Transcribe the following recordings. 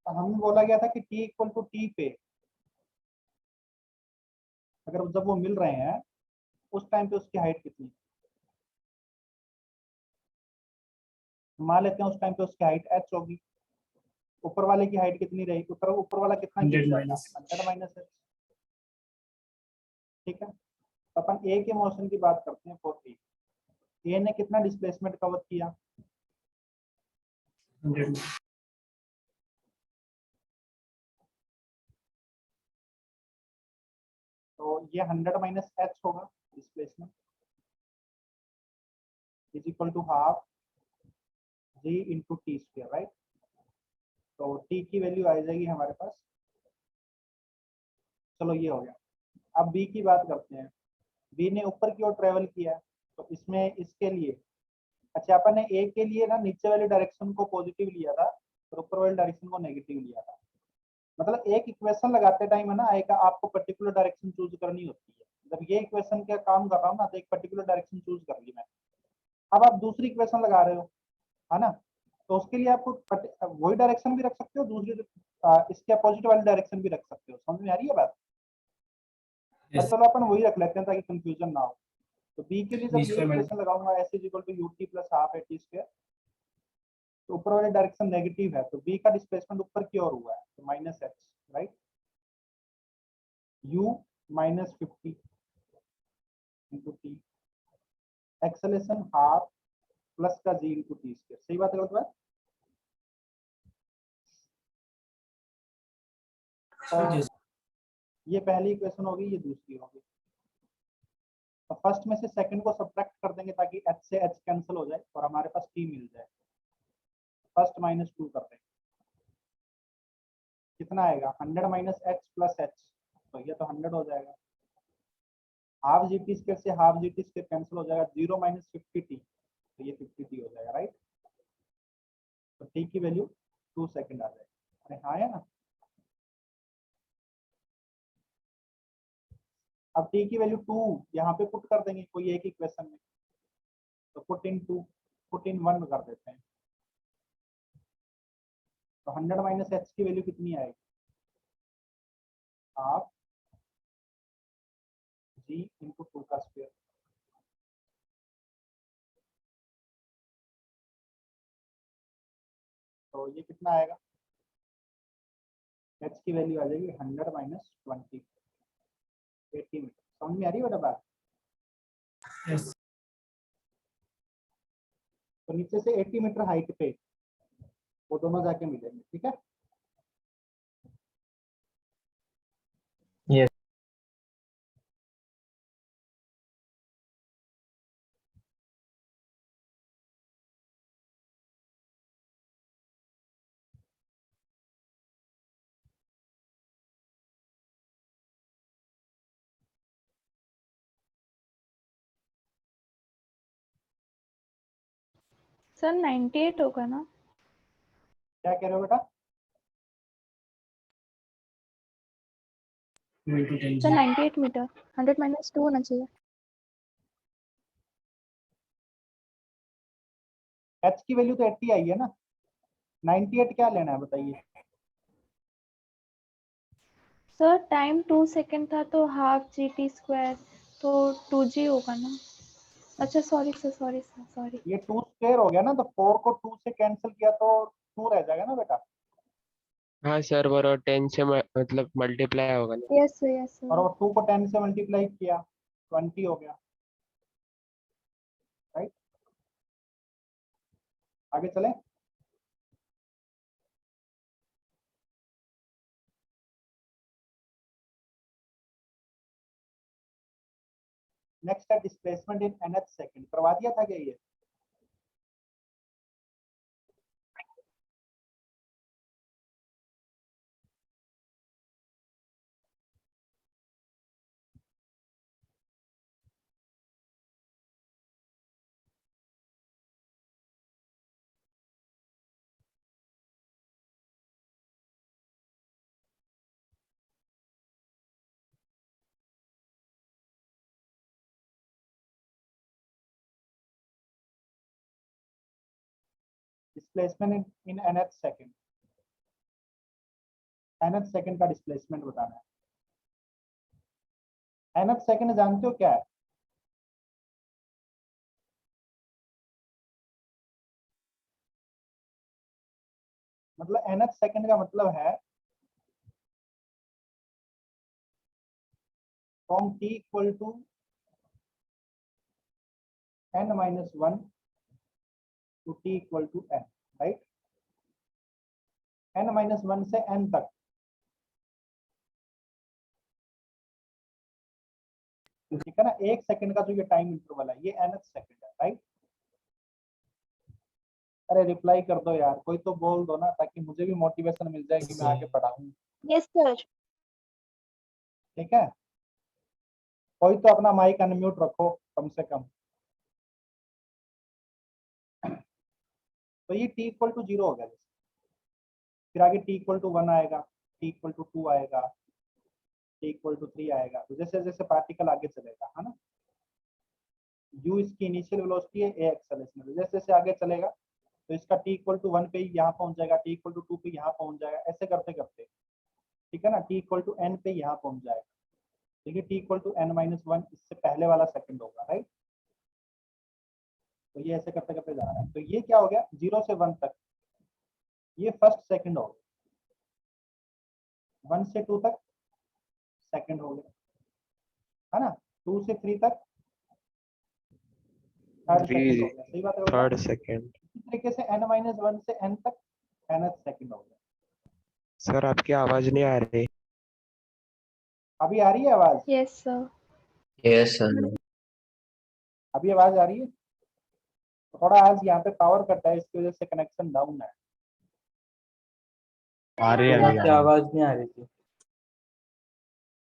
तो हमें बोला गया था कि t इक्वल टू टी पे अगर जब वो मिल रहे हैं उस टाइम पे उसकी हाइट कितनी, मान लेते हैं उस टाइम पे उसकी हाइट h होगी, ऊपर वाले की हाइट कितनी रहेगी, ऊपर वाला कितना 100 माइनस 100 माइनस h। ठीक है, तो अपन ए के मोशन की बात करते हैं फॉर ए। ए ने कितना डिस्प्लेसमेंट कवर किया, 100 तो ये 100 माइनस h होगा displacement is equal to half g into t square, right. तो t की वैल्यू आ जाएगी हमारे पास, चलो ये हो गया। अब b की बात करते हैं। b ने ऊपर की ओर ट्रेवल किया है, तो इसमें इसके लिए, अच्छा अपन ने a के लिए ना नीचे वाली डायरेक्शन को पॉजिटिव लिया था और ऊपर वाली डायरेक्शन को नेगेटिव लिया था। मतलब एक इक्वेशन लगाते टाइम है ना आई का आपको पर्टिकुलर डायरेक्शन चूज करनी होती है। जब ये इक्वेशन का काम कर रहा हूँ ना तो एक पर्टिकुलर डायरेक्शन चूज कर ली मैंने। अब आप दूसरी इक्वेशन लगा रहे हो, है ना, तो उसके लिए आपको वही डायरेक्शन भी रख सकते हो, दूसरी इसके अपोजिट वाली डायरेक्शन भी रख सकते हो। समझ में आ रही है बात? पर चलो अपन वही रख लेते हैं ताकि कंफ्यूजन ना हो। तो बी के लिए जब ये इक्वेशन लगाऊंगा s is equal to u t plus half a t square, तो ऊपर वाली डायरेक्शन नेगेटिव है तो बी का डिस्प्लेसमेंट ऊपर की ओर हुआ है तो minus H, right. u minus 50 into T, acceleration half plus का जी इंटू टी स्क्वायर। सही बात है गलत बात? और ये पहली इक्वेशन होगी, ये दूसरी होगी। तो फर्स्ट में से सेकंड को सब्ट्रैक्ट कर देंगे ताकि h से h कैंसिल हो जाए और हमारे पास t मिल जाए। फर्स्ट माइनस 2 कर देंगे, कितना आएगा 100 माइनस h प्लस h, तो ये तो 100 हो जाएगा। हाफ जी टी स्क्वायर से half G T square cancel हो जाएगा, 0 माइनस 50t, तो ये 50t हो जाएगा, राइट। तो t की वैल्यू 2 सेकंड आ जाएगी। अरे हाँ है ना। अब t की वैल्यू 2 यहाँ पे पुट कर देंगे कोई एक इक्वेशन में, तो पुट इन 2, पुट इन 1 कर देते हैं। तो 100 माइनस h की वैल्यू कितनी आएगी, हाफ जी इंटू 2 का स्क्वायर। तो ये कितना आएगा, h की वैल्यू आ जाएगी 100 माइनस 20, 80 मीटर। समझ में आ रही है बेटा बात? यस तो नीचे से 80 मीटर हाइट पे वो दोनों जाके मिलेंगे, ठीक है। यस सर 98 होगा ना? क्या कह रहे हो बेटा? सर 98 मीटर, 100 माइनस 2 होना चाहिए। h की वैल्यू तो 80 आई है ना, 98 क्या लेना है बताइए। सर टाइम 2 सेकंड था तो हाफ जी टी स्क्वायर, तो 2g होगा ना? अच्छा sorry sir, sorry sir, sorry. ये 2 स्क्वायर हो गया ना, तो 4 को 2 से कैंसिल किया तो 2 रह जाएगा ना बेटा। हाँ सर, बराबर 10 से मतलब मल्टीप्लाई होगा ना। यस सर, यस और सर। 2 को 10 से मल्टीप्लाई किया 20 हो गया, राइट। आगे चले। नेक्स्ट है डिस्प्लेसमेंट इन nth सेकंड, करवा दिया था क्या ये? Displacement in nth second, nth second का डिस्प्लेसमेंट बताना है। nth सेकंड जानते हो क्या है? मतलब nth सेकंड का मतलब है from t equal to n minus 1 to t equal to n, right? n minus 1 से n तक, ठीक है ना? 1 सेकंड का जो ये टाइम इंटरवल है ये nth सेकंड है, राइट? अरे रिप्लाई कर दो यार, कोई तो बोल दो ना, ताकि मुझे भी मोटिवेशन मिल जाए कि मैं आगे पढ़ाऊं। Yes sir. ठीक है, कोई तो अपना माइक अनम्यूट रखो कम से कम। तो ये t इक्वल टू 0 हो गया, फिर आगे t इक्वल टू 1 आएगा, t इक्वल टू 2 आएगा, t इक्वल टू 3 आएगा। तो जैसे जैसे पार्टिकल आगे चलेगा, है ना, u इसकी इनिशियल वेलोसिटी है, a एक्सेलरेशन है, जैसे जैसे आगे चलेगा तो इसका t इक्वल टू 1 पे यहाँ पहुंच जाएगा, t इक्वल टू 2 पे यहाँ पहुंच जाएगा, ऐसे करते करते, ठीक है ना, t इक्वल टू n पे यहाँ पहुंच जाएगा। देखिए t equal to n minus 1 इससे पहले वाला सेकंड होगा, राइट? तो ये ऐसे करते करते जा रहा है। तो ये क्या हो गया, 0 से 1 तक ये फर्स्ट सेकंड हो गया, 1 से 2 तक सेकंड हो गया, है ना, 2 से 3 तक थर्ड सेकंड हो गया। सही बात है? Third second. इसी तरीके से n माइनस 1 से n तक nth सेकंड हो गया। सर आपकी आवाज नहीं आ रही। अभी आ रही है आवाज? Yes sir. Yes sir. अभी आवाज आ रही है? तो थोड़ा आज यहाँ पे पावर कट है, इसकी वजह से कनेक्शन डाउन है। आ रही है, आपकी आवाज नहीं आ रही थी।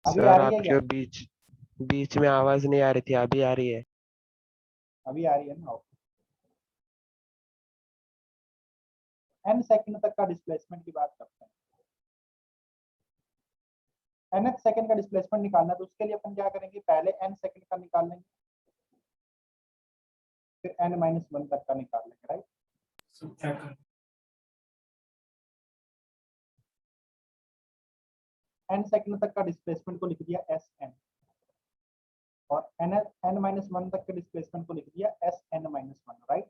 अभी आ सर रही है क्या? आपके बीच बीच में आवाज नहीं आ रही थी, अभी आ रही है। अभी आ रही है ना? n सेकंड तक का डिस्प्लेसमेंट की बात करते हैं। nth सेकंड का डिस्प्लेसमेंट निकालना है, तो उसके लिए अपन क्या करेंगे, पहले n सेकंड का निकाल लेंगे, फिर n माइनस 1 तक का निकाल लेंगे, राइट? n सेकंड तक का डिस्प्लेसमेंट को लिख दिया Sn, और n माइनस 1 तक के डिस्प्लेसमेंट को लिख दिया Sn माइनस 1, राइट?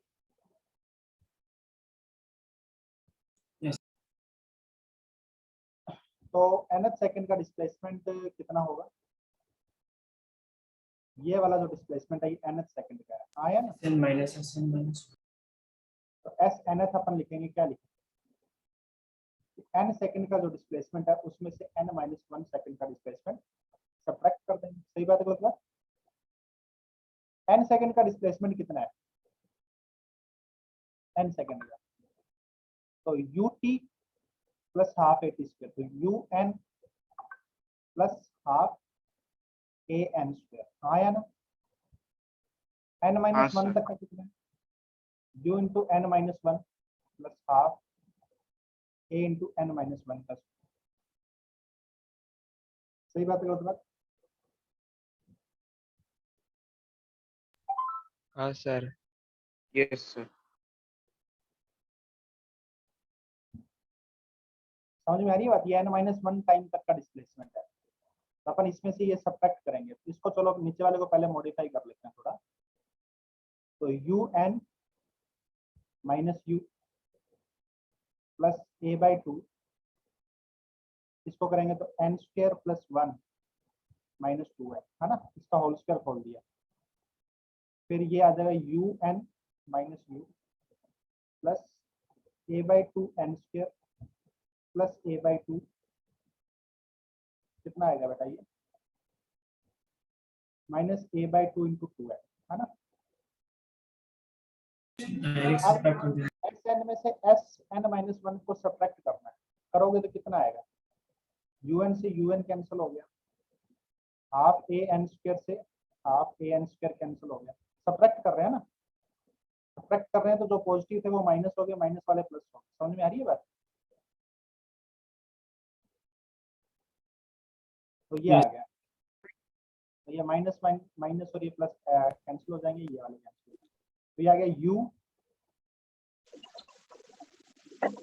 तो nth सेकंड का डिस्प्लेसमेंट कितना होगा? ये वाला जो डिस्प्लेसमेंट है ये nth सेकंड का है, आया ना? Sn माइनस तो Snth अपन लिखेंगे, क्या लिखेंगे, n सेकंड का जो डिस्प्लेसमेंट है उसमें से n माइनस 1 सेकंड का डिस्प्लेसमेंट सब्ट्रैक्ट कर देंगे। सही बात है गलत बात? n सेकंड का डिस्प्लेसमेंट कितना है n सेकंड का? तो ut plus half at square, तो un plus half an square, आया ना? n माइनस 1 तक का कितना है, u into n minus 1 plus half a into n minus 1 का। सही बात है गलत बात? हाँ सर। Yes sir. समझ में आ रही है बात? ये n माइनस 1 टाइम तक का डिस्प्लेसमेंट है, तो अपन इसमें से ये सब्ट्रैक्ट करेंगे। इसको चलो नीचे वाले को पहले मॉडिफाई कर लेते हैं थोड़ा। तो un minus u plus a/2, इसको करेंगे तो n स्क्वायर प्लस 1 माइनस 2 है ना, इसका होल स्क्वायर खोल दिया, फिर ये आ जाएगा un minus u plus a/2 n square plus a/2, कितना आएगा बेटा ये, माइनस a/2 इंटू 2 है ना? अब Sn में से Sn माइनस 1 को सब्ट्रैक्ट करना है, करोगे तो कितना आएगा, un से un कैंसिल हो गया, हाफ an स्क्वायर से हाफ an स्क्वायर कैंसिल हो गया। सब्ट्रैक्ट कर रहे हैं ना, सब्ट्रैक्ट कर रहे हैं तो जो पॉजिटिव थे वो माइनस हो गए, माइनस वाले प्लस हो गए। समझ में आ रही है बात? तो ये आ गया, तो ये माइनस माइनस और ये प्लस कैंसिल हो जाएंगे, ये वाले कैंसिल हो जाएंगे। तो ये आ गया u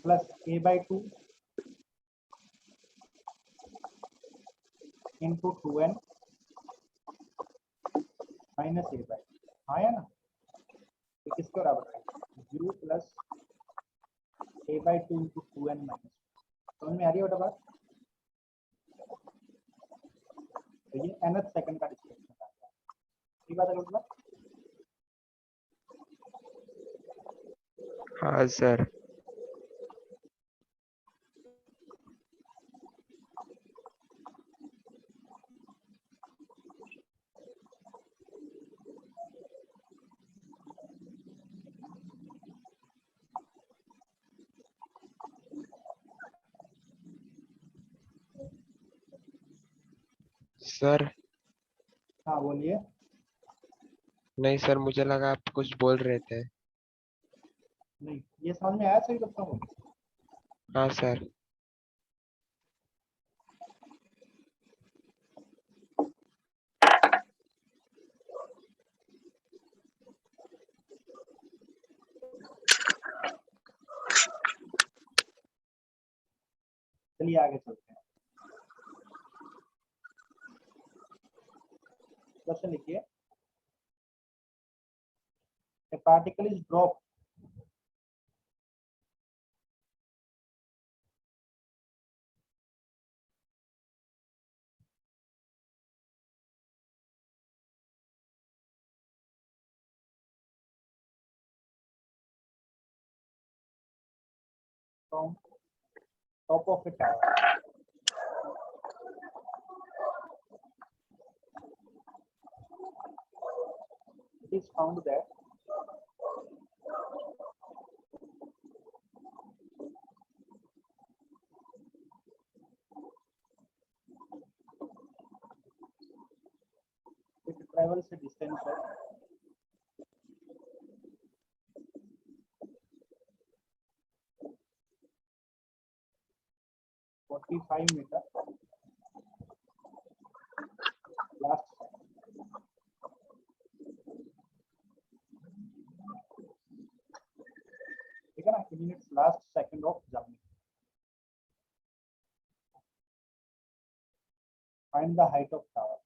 plus a/2 into 2n minus A by, हाँ या ना, ये किसके बराबर है, u plus A by 2 into 2n minus, समझ में आ रही है बेटा बात। तो ये nth सेकंड का डिस्प्लेसमेंट आ गया, ठीक बात है बेटा। हाँ सर। सर हाँ बोलिए। नहीं सर, मुझे लगा आप कुछ बोल रहे थे। नहीं, ये समझ में आया सही बच्चों को। हाँ सर। चलिए आगे चलते हैं, क्वेश्चन लिखिए। A particle is dropped from top of a tower. It is found that it travels a distance of 45 meter last second. ठीक है ना, in its last second of journey. Find the height of tower.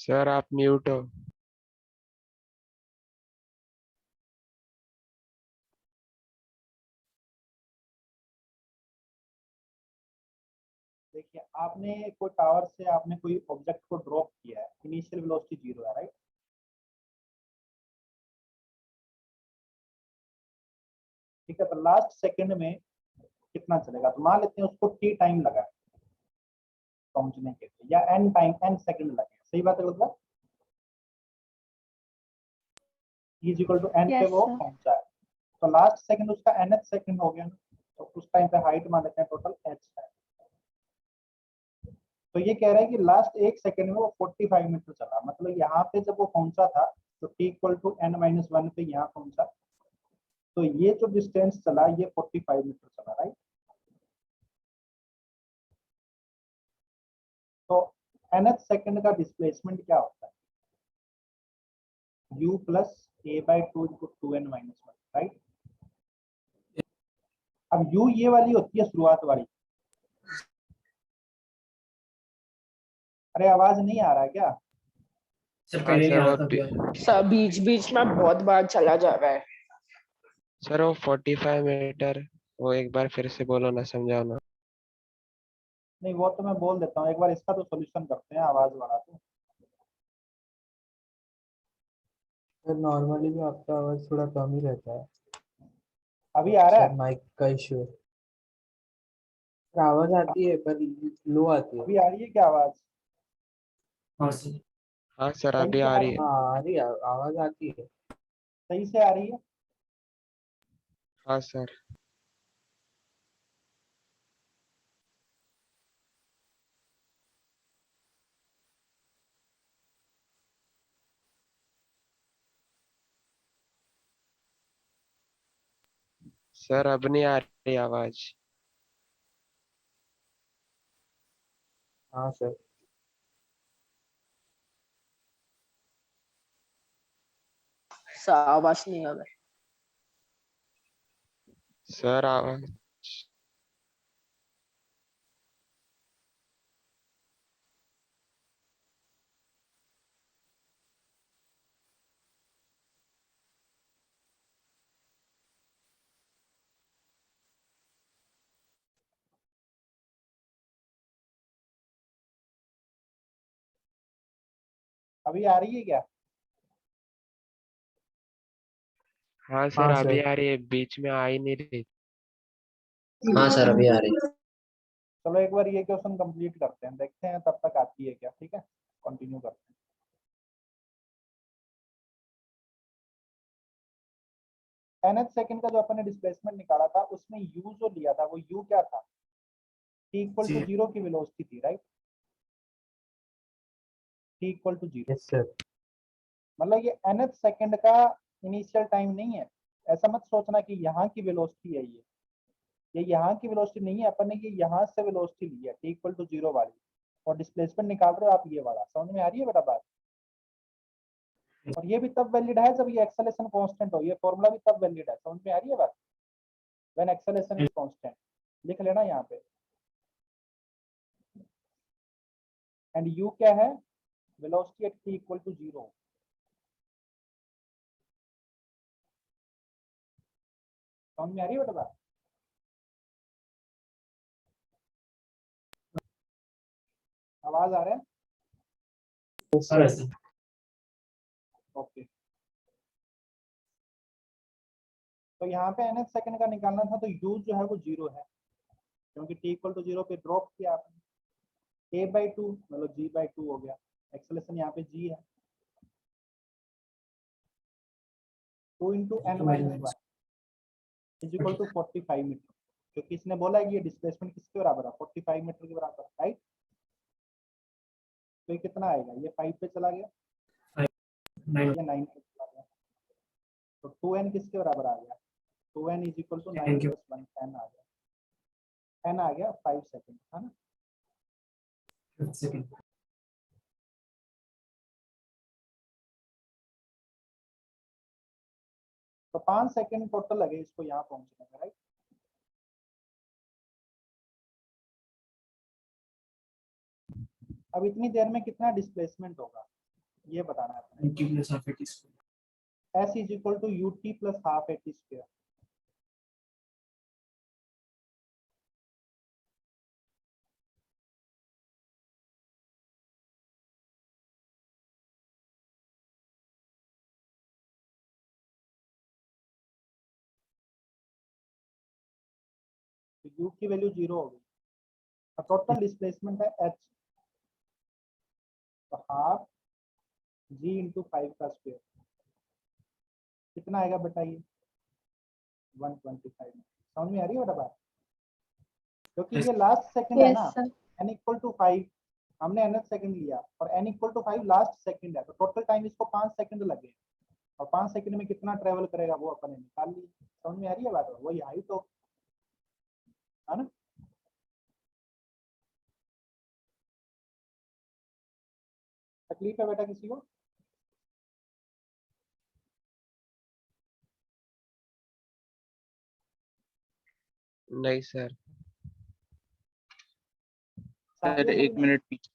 Sir आप mute हो। देखिए आपने कोई tower से आपने कोई ऑब्जेक्ट को ड्रॉप किया है, इनिशियल वेलोसिटी 0 है, राइट। ठीक है, तो लास्ट सेकंड में कितना चलेगा, तो मान लेते हैं उसको टी टाइम लगा है पहुंचने के लिए, या एन टाइम एन सेकंड लगे, सही बात है मतलब इज इक्वल टू एन पे यस वो सर। पहुंचा है। तो लास्ट सेकंड उसका nth सेकंड हो गया ना, तो उस टाइम पे हाइट मान लेते हैं टोटल h है। तो ये कह रहा है कि लास्ट एक सेकंड में वो 45 मीटर चला, मतलब यहाँ पे जब वो पहुंचा था तो t इक्वल टू n-1 पे यहाँ पहुंचा, तो ये जो डिस्टेंस चला ये 45 मीटर चला, राइट। तो nth सेकंड का डिस्प्लेसमेंट क्या होता है, u plus a by 2 2n-1, right. अब u ये वाली होती है शुरुआत वाली। अरे आवाज नहीं आ रहा है क्या? हाँ सर वो सर बीच बीच में बहुत बार चला जा रहा है। सर वो 45 मीटर, वो एक बार फिर से बोलो ना, समझाओ ना। नहीं वो तो मैं बोल देता हूँ, एक बार इसका तो सॉल्यूशन करते हैं आवाज वाला। तो सर नॉर्मली भी आपका आवाज थोड़ा कम ही रहता है। अभी आ रहा सर है? माइक का इशू है। सर आवाज आती है पर लो आती है। अभी आ रही है क्या आवाज? हाँ सर सही अभी से आ आ रही रही है। है? हाँ आ रही है, आवाज आती है। सही से आ रही है? हाँ सर। सर अब नहीं आ रही आवाज। हाँ सर। सर आवाज नहीं आ रहा है। सर आवाज। अभी आ रही है क्या? हाँ सर हाँ अभी सर। आ रही है, बीच में आ ही नहीं रही। हाँ सर अभी आ रही है। चलो एक बार ये क्वेश्चन कंप्लीट करते हैं, देखते हैं तब तक आती है क्या। ठीक है, कंटिन्यू करते हैं। nth सेकंड का जो अपन ने डिस्प्लेसमेंट निकाला था उसमें u जो लिया था वो u क्या था, t इक्वल टू 0 की वेलोसिटी थी, right. t equal to 0 yes sir. मतलब ये nth सेकंड का इनिशियल टाइम नहीं है। ऐसा मत सोचना कि यहाँ की वेलोसिटी है ये यहाँ की वेलोसिटी नहीं है, अपन ने ये यहाँ से वेलोसिटी ली है t इक्वल टू 0 वाली, और डिस्प्लेसमेंट निकाल रहे हो आप ये वाला। समझ में आ रही है बेटा बात? और ये भी तब वैलिड है जब ये एक्सेलेरेशन कांस्टेंट हो, ये फॉर्मूला भी तब वैलिड है। समझ में आ रही है बात? व्हेन एक्सेलेरेशन इज कांस्टेंट, लिख लेना यहाँ पे। एंड u क्या है, velocity at t equal to 0। समझ में आ रही है बेटा बात? आवाज आ रहा है? Yes sir. ओके। तो यहाँ पे nth सेकंड का निकालना था, तो u जो है वो 0 है क्योंकि t इक्वल टू 0 पे ड्रॉप किया आपने। a बाई 2 मतलब g बाई 2 हो गया, एक्सेलेरेशन यहाँ पे g है, 2 into n-1 is equal to 45 metre, क्योंकि इसने बोला है कि ये डिस्प्लेसमेंट किसके बराबर है, 45 मीटर के बराबर, राइट। तो ये कितना आएगा, ये 5 पे चला गया, ये 9 पे चला गया, तो 2n किसके बराबर आ गया, 2n is equal to 9 plus 1, 10 आ गया। 10 आ गया 5 सेकंड, है ना। तो 5 सेकंड टोटल लगे इसको यहाँ पहुंचने में, राइट। अब इतनी देर में कितना डिस्प्लेसमेंट होगा, ये बताना है अपने t plus half a t square. S is equal to u t plus half a t square. तो u की वैल्यू 0 होगी और टोटल डिस्प्लेसमेंट है h, तो हाफ g इंटू 5 का स्क्वायर कितना आएगा बेटा ये 125। समझ में आ रही है बेटा बात? क्योंकि ये लास्ट सेकंड है यस ना, सर। n इक्वल टू 5 हमने nth सेकंड लिया और n equal to 5 last second है, तो टोटल टाइम इसको 5 सेकंड लगे और 5 सेकंड में कितना ट्रेवल करेगा वो अपन ने निकाल लिया। समझ में आ रही है बात? वही हाइट हो, है ना? तकलीफ है बेटा किसी को? नहीं सर। सर एक मिनट पीछे।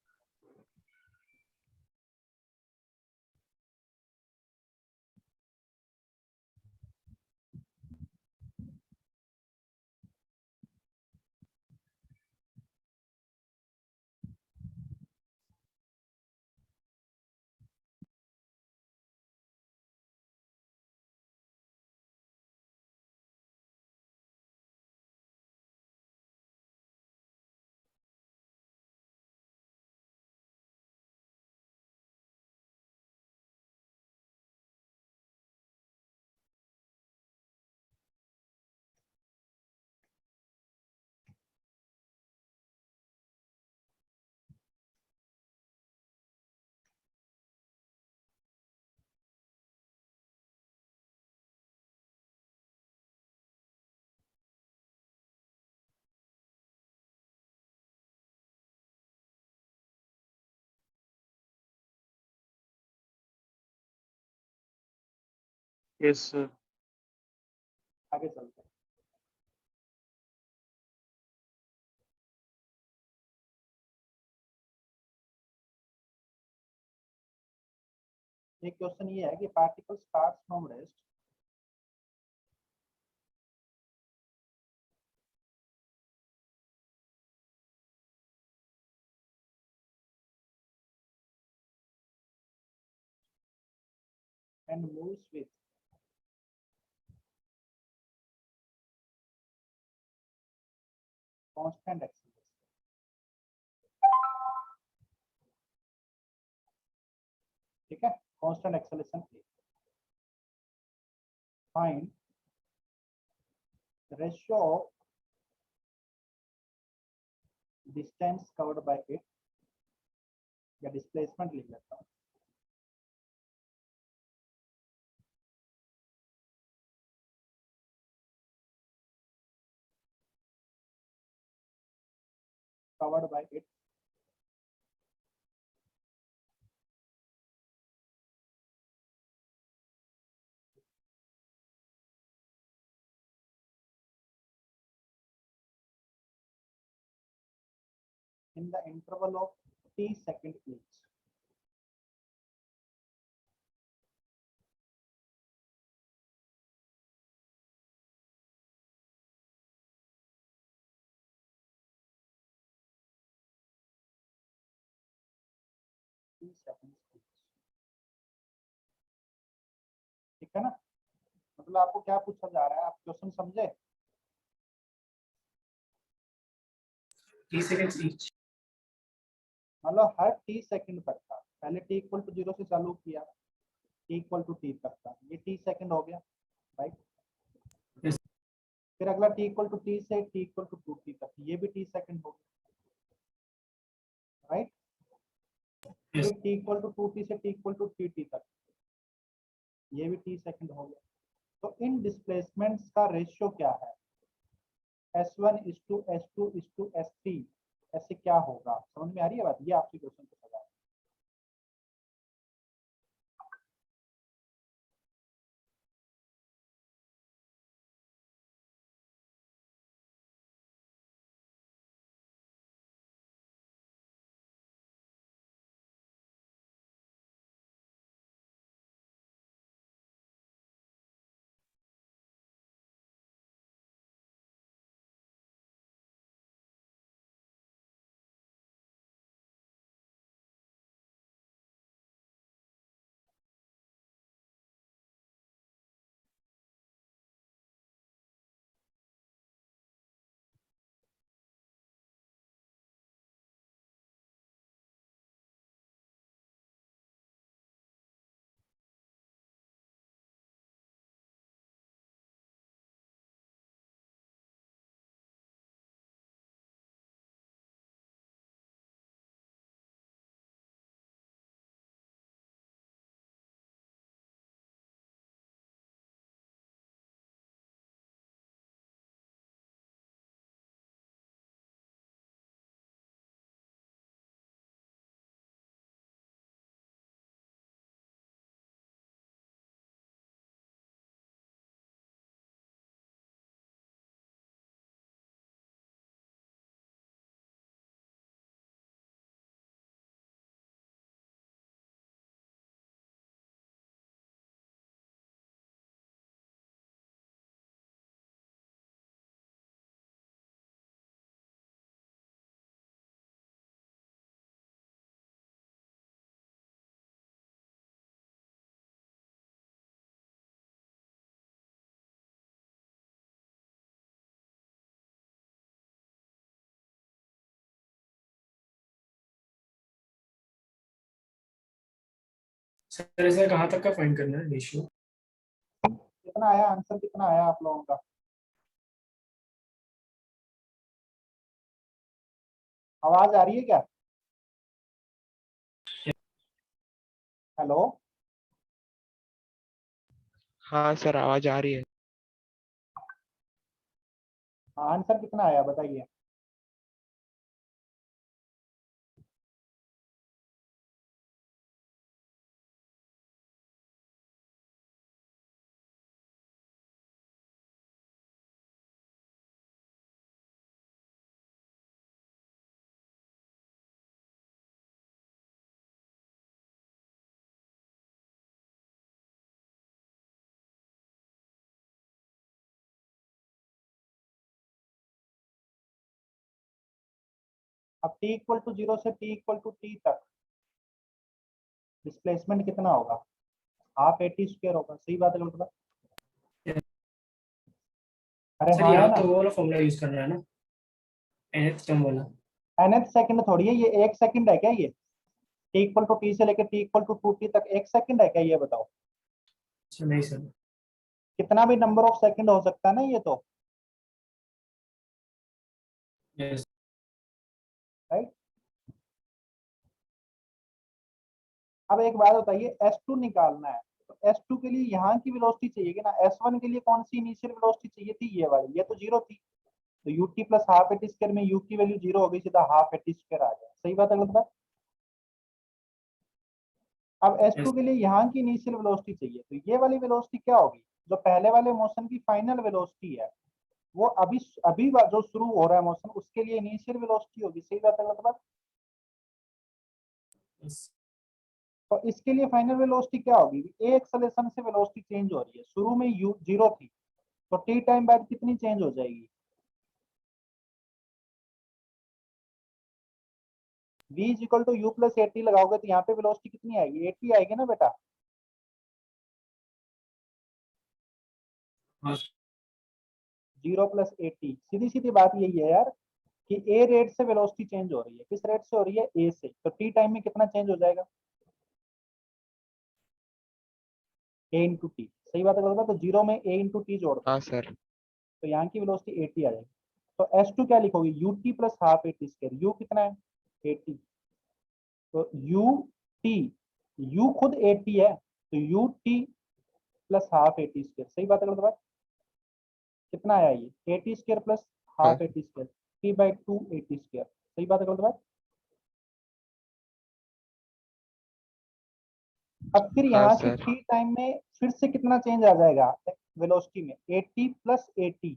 Yes sir. आगे चलते हैं। एक क्वेश्चन ये है कि particle starts from rest and moves with constant acceleration. ठीक है, constant acceleration A. Find ratio of distance covered by it, या डिस्प्लेसमेंट लिख लेता हूँ। Covered by it in the interval of t second each. T seconds each. ठीक है ना? मतलब आपको क्या पूछा जा रहा है, आप क्वेश्चन समझे? T seconds each. मतलब हर t सेकंड तक का, पहले t इक्वल टू 0 से चालू किया, t इक्वल टू t तक का, ये t सेकंड हो गया, राइट? Yes. फिर अगला t इक्वल टू t से t इक्वल टू 2t तक, ये भी t सेकंड हो गया, राइट? Yes. फिर t इक्वल टू 2t से t इक्वल टू 3t तक, ये भी t सेकंड हो गया। तो इन डिस्प्लेसमेंट्स का रेशियो क्या है? S1 is to S2 is to S3, ऐसे क्या होगा? समझ में आ रही है बात? ये आपसे क्वेश्चन पूछा जा रहा है। सर इसे कहाँ तक का फाइंड करना है रेशियो? कितना आया आंसर, कितना आया आप लोगों का? आवाज आ रही है क्या? हेलो, हाँ सर, आवाज आ रही है। आंसर कितना आया बताइए? अब t इक्वल टू 0 से t इक्वल टू t तक डिस्प्लेसमेंट कितना होगा? हाफ AT स्क्वायर होगा। सही बात है गलत बात? अरे सर हाँ है यहाँ ना। तो वो वाला फॉर्मूला यूज करना है ना, nth टर्म वाला। nth सेकंड थोड़ी है ये, 1 सेकंड है क्या ये? t इक्वल टू t से लेकर t इक्वल टू 2t तक 1 सेकंड है क्या ये बताओ? सर नहीं सर। कितना भी नंबर ऑफ सेकंड हो सकता है ना ये तो, यस। राइट। अब एक बात बताइए, S2 निकालना है तो S2 के लिए यहाँ की वेलोसिटी चाहिए कि ना, S1 के लिए कौन सी इनिशियल वेलोसिटी चाहिए थी? ये वाली, ये तो 0 थी। तो ut plus half AT square में u की वैल्यू 0 हो गई, सीधा हाफ AT स्क्वायर आ गया। सही बात है गलत बात? अब S2 यस। के लिए यहाँ की इनिशियल वेलोसिटी चाहिए, तो ये वाली वेलोसिटी क्या होगी? जो पहले वाले मोशन की फाइनल वेलोसिटी है, वो अभी अभी जो शुरू हो रहा है मोशन, उसके लिए इनिशियल वेलोसिटी होगी। सही बात है गलत बात? तो इसके लिए फाइनल वेलोसिटी क्या होगी? ए एक्सेलरेशन से वेलोसिटी चेंज हो रही है, शुरू में u 0 थी, तो t टाइम बाद कितनी चेंज हो जाएगी? v is equal to u plus AT लगाओगे तो यहाँ पे वेलोसिटी कितनी आएगी? AT आएगी ना बेटा। हाँ 0 प्लस AT, सीधी सीधी बात यही है यार कि a रेट से वेलोसिटी चेंज हो रही है। किस रेट से हो रही है? a से। तो t टाइम में कितना चेंज हो जाएगा? a into T. सही बात है गलत बात? तो 0 में a इंटू टी जोड़ दो हाँ सर। तो यहाँ की वेलोसिटी AT आ जाएगी। तो S2 क्या लिखोगे? ut plus half AT square. u कितना है? AT। तो ut, u खुद AT है, तो ut plus half AT square. सही बात है गलत बात? कितना आया ये? AT स्क्वायर प्लस हाँ half AT square, 3/2 AT square. सही बात है गलत बात? अब फिर हाँ यहाँ से सर। t टाइम में फिर से कितना चेंज आ जाएगा वेलोसिटी में? AT plus AT,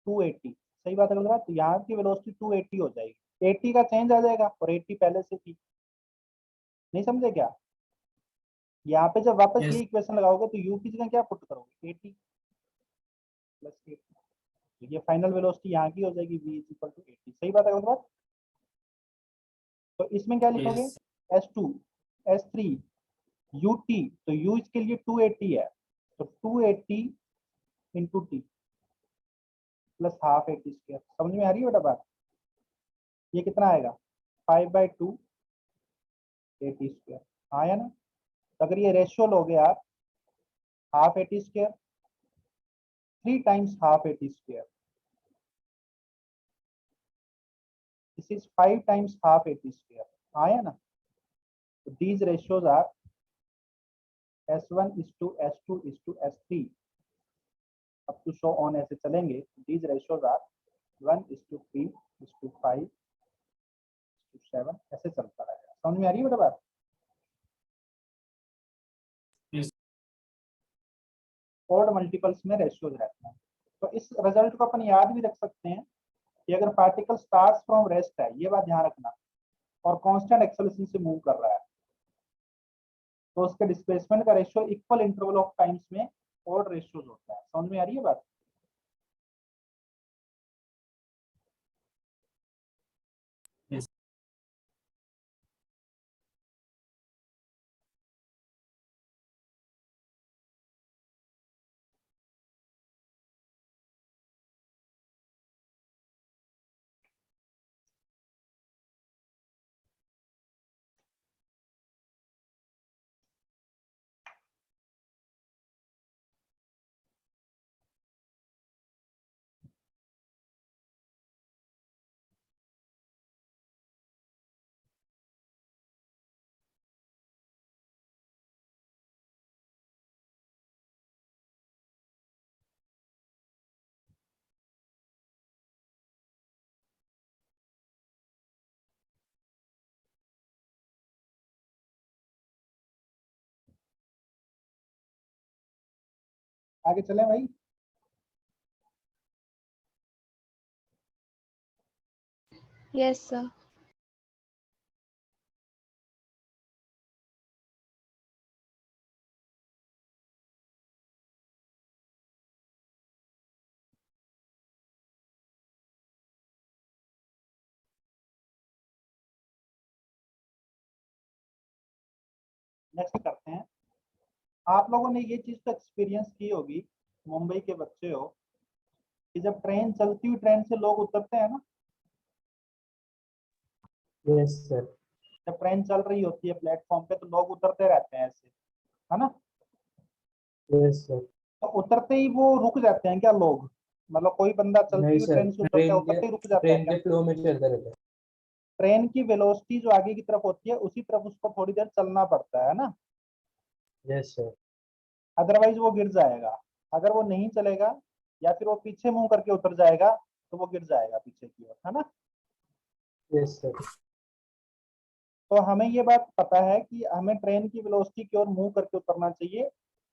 280। सही बात है गलत बात? तो यहाँ की वेलोसिटी 280 हो जाएगी। AT का चेंज आ जाएगा और AT पहले से थी। नहीं समझे क्या? यहाँ पे जब वापस ये यस। इक्वेशन लगाओगे तो u की जगह क्या पुट करोगे? AT plus AT। तो ये फाइनल वेलोसिटी यहाँ की हो जाएगी, v is equal to AT। सही बात है गलत बात? तो इसमें क्या लिखोगे? यस। S2, S3, UT, तो u इसके लिए 280 है, तो 280 into T plus half AT square. समझ में आ रही है बेटा बात? ये कितना आएगा? 5/2 AT स्क्वायर आया ना। तो अगर ये रेशियो लोगे आप, half AT square 3 times half AT square, this is 5 times half AT square आया ना। तो these ratios are S1 is to S2 is to S3 up to show on ऐसे चलेंगे। These ratios are 1 is to 3 is to 5 is to 7, ऐसे चलता रहेगा। समझ में आ रही है बेटा बात? यस। ऑड मल्टीपल्स में रेशियोज रहते हैं। तो इस रिजल्ट को अपन याद भी रख सकते हैं कि अगर पार्टिकल स्टार्ट्स फ्रॉम रेस्ट है, ये बात ध्यान रखना, और कांस्टेंट एक्सेलरेशन से मूव कर रहा है, तो उसके डिस्प्लेसमेंट का ratio equal interval of times में ऑड रेशियोज होता है। समझ में आ रही है बात? यस। आगे चलें भाई। Yes sir. नेक्स्ट करते हैं। आप लोगों ने ये चीज तो एक्सपीरियंस की होगी, मुंबई के बच्चे हो, कि जब ट्रेन चलती हुई ट्रेन से लोग उतरते हैं ना, यस सर। जब ट्रेन चल रही होती है प्लेटफॉर्म पे तो लोग उतरते रहते हैं ऐसे, है ना। Yes sir. तो उतरते ही वो रुक जाते हैं क्या लोग? मतलब कोई बंदा चलती नहीं हुई सर, ट्रेन से उतरता है, उतरते ही रुक जाता है ट्रेन क्या? के फ्लो में चलता रहता है। ट्रेन की वेलोसिटी जो आगे की तरफ होती है उसी तरफ उसको थोड़ी देर चलना पड़ता है ना, यस सर। अदरवाइज वो गिर जाएगा। अगर वो नहीं चलेगा या फिर वो पीछे मुंह करके उतर जाएगा तो वो गिर जाएगा पीछे की ओर, है ना। Yes sir. तो हमें ये बात पता है कि हमें ट्रेन की वेलोसिटी की ओर मूव करके उतरना चाहिए।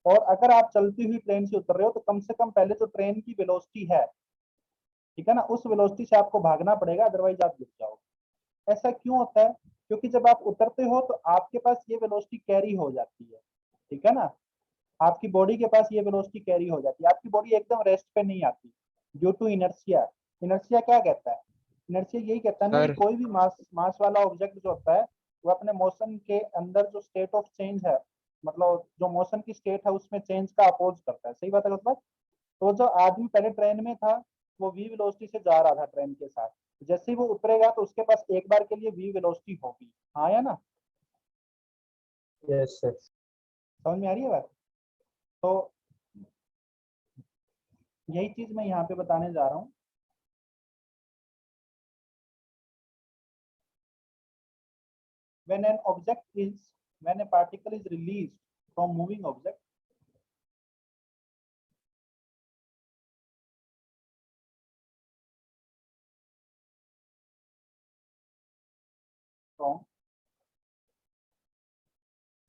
और अगर आप चलती हुई ट्रेन से उतर रहे हो तो कम से कम पहले जो ट्रेन की वेलोसिटी है, ठीक है ना, उस वेलोसिटी से आपको भागना पड़ेगा, अदरवाइज आप गिर जाओगे। ऐसा क्यों होता है? क्योंकि जब आप उतरते हो तो आपके पास ये वेलोसिटी कैरी हो जाती है, ठीक है ना। आपकी बॉडी के पास ये वेलोसिटी कैरी हो जाती है, आपकी बॉडी एकदम रेस्ट पे नहीं आती ड्यू टू इनर्शिया। इनर्शिया क्या कहता है? इनर्शिया यही कहता है ना कि सर कोई भी मास मास वाला ऑब्जेक्ट जो होता है वो अपने मोशन के अंदर जो स्टेट ऑफ चेंज है, मतलब जो मोशन की स्टेट है उसमें चेंज का अपोज करता है। सही बात है गलत बात? तो जो आदमी पहले ट्रेन में था वो वी वेलोसिटी से जा रहा था ट्रेन के साथ, जैसे ही वो उतरेगा तो उसके पास एक बार के लिए वी वेलोसिटी होगी, हाँ या ना। Yes sir. समझ में आ रही है बात? तो यही चीज मैं यहाँ पे बताने जा रहा हूँ। when an object is when a particle is released from moving object, from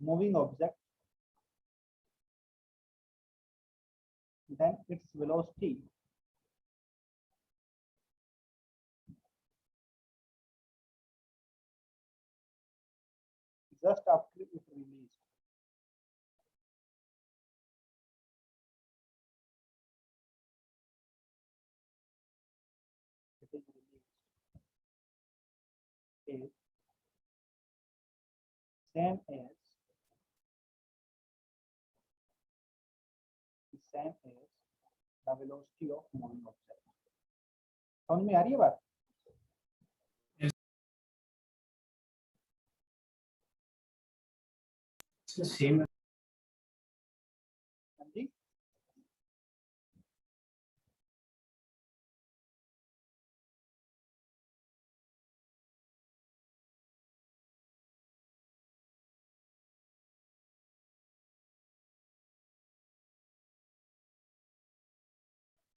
moving object, then its velocity just after it released it is released is same as the velocity of moving object। समझ में आ रही है बात? Same. हाँ जी।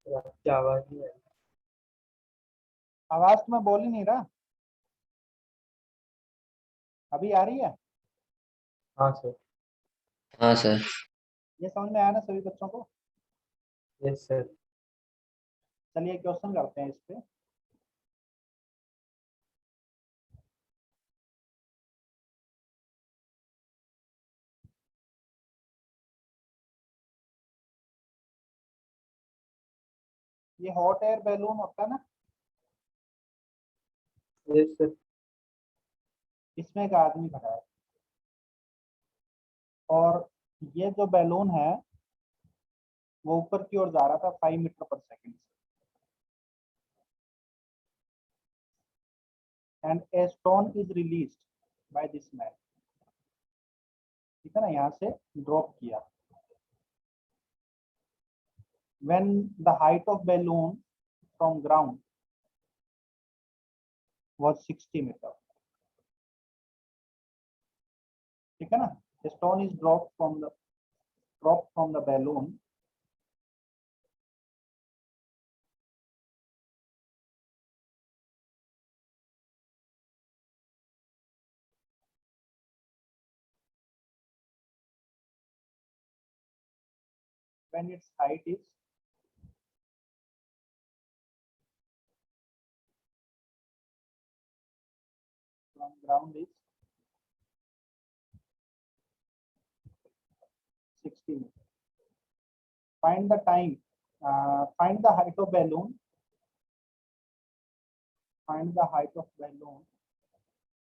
आपकी आवाज नहीं है। आवाज तो मैं बोल ही नहीं रहा, अभी आ रही है? हाँ सर। हाँ सर। ये समझ में आया ना सभी बच्चों को? Yes sir. चलिए क्वेश्चन करते हैं इस पे। ये हॉट एयर बैलून होता है ना, यस सर। इसमें एक आदमी खड़ा है और ये जो बैलून है वो ऊपर की ओर जा रहा था 5 मीटर पर सेकंड से, and a stone is released by this man, ठीक है ना, यहाँ से ड्रॉप किया। when the height of balloon from ground was 60 meter, ठीक है ना। the stone is dropped from the balloon when its height is from ground is 60 meters. Find the time, find the height of balloon. Find the height of balloon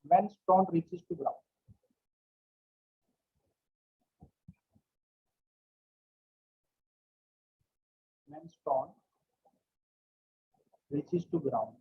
when stone reaches to ground. When stone reaches to ground.